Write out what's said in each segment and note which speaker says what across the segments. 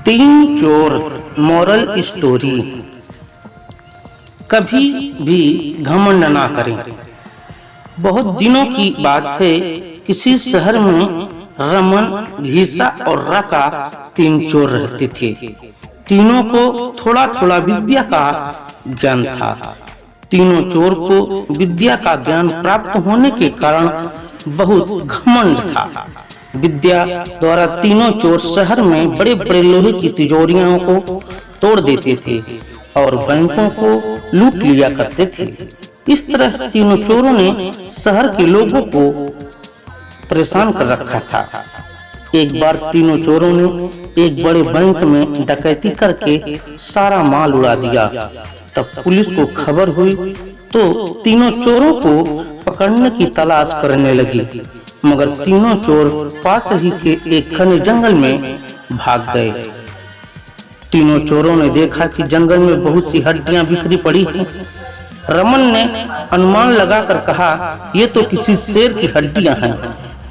Speaker 1: तीन चोर moral story. कभी भी घमंड ना करें। बहुत दिनों की बात है, किसी शहर में रमन, घीसा और रका तीन चोर रहते थे। तीनों को थोड़ा थोड़ा विद्या का ज्ञान था। तीनों चोर को विद्या का ज्ञान प्राप्त होने के कारण बहुत घमंड था। विद्या द्वारा तीनों चोर शहर में बड़े बड़े लोहे की तिजोरियों को तोड़ देते थे और बैंकों को लूट लिया करते थे। इस तरह तीनों चोरों ने शहर के लोगों को परेशान कर रखा था। एक बार तीनों चोरों ने एक बड़े बैंक में डकैती करके सारा माल उड़ा दिया। तब पुलिस को खबर हुई तो तीनों चोरों को पकड़ने की तलाश करने लगी, मगर तीनों चोर पास ही के एक घने जंगल में भाग गए। तीनों चोरों ने देखा कि जंगल में बहुत सी हड्डियां बिखरी पड़ी हैं। रमन ने अनुमान लगाकर कहा, ये तो किसी शेर की हड्डियां हैं।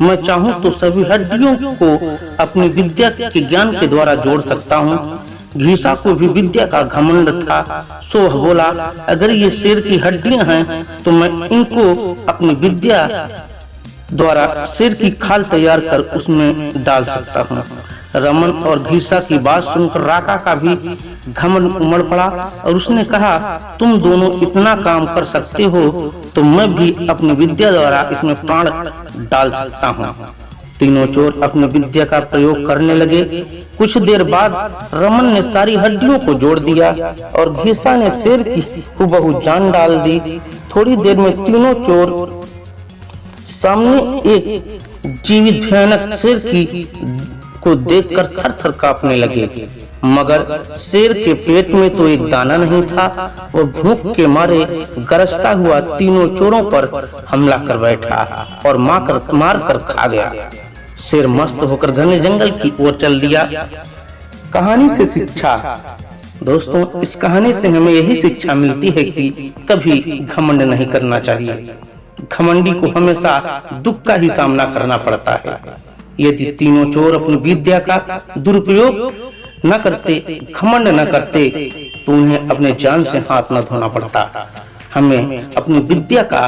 Speaker 1: मैं चाहूं तो सभी हड्डियों को अपनी विद्या के ज्ञान के द्वारा जोड़ सकता हूं। घीसा को भी विद्या का घमंड था, सो वह बोला, अगर ये शेर की हड्डियां हैं तो मैं इनको अपनी विद्या द्वारा शेर की खाल तैयार कर उसमें डाल सकता हूँ। रमन और घीसा की बात सुनकर राका का भी घमंड उमड़ पड़ा और उसने कहा, तुम दोनों इतना काम कर सकते हो तो मैं भी अपनी विद्या द्वारा इसमें प्राण डाल सकता हूँ। तीनों चोर अपनी विद्या का प्रयोग करने लगे। कुछ देर बाद रमन ने सारी हड्डियों को जोड़ दिया और घीसा ने शेर की हुबहू जान डाल दी। थोड़ी देर में तीनों चोर सामने एक जीवित भयानक शेर की को देखकर थर-थर कांपने लगे, मगर शेर के पेट में तो एक दाना नहीं था। वह भूख के मारे गरजता हुआ तीनों चोरों पर हमला कर बैठा और मार कर खा गया। शेर मस्त होकर घने जंगल की ओर चल दिया। कहानी से शिक्षा। दोस्तों, इस कहानी से हमें यही शिक्षा मिलती है कि कभी घमंड नहीं करना चाहिए। घमंडी को हमेशा दुख का ही सामना करना पड़ता है। यदि तीनों चोर अपनी विद्या का दुरुपयोग न करते, घमंड न करते, तो उन्हें अपने जान से हाथ न धोना पड़ता। हमें अपनी विद्या का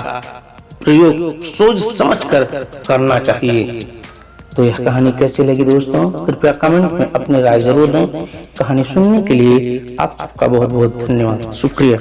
Speaker 1: प्रयोग सोच समझकर करना चाहिए। तो यह कहानी कैसी लगी दोस्तों, कृपया कमेंट में अपनी राय जरूर दें। कहानी सुनने के लिए आप सबका बहुत बहुत धन्यवाद, शुक्रिया।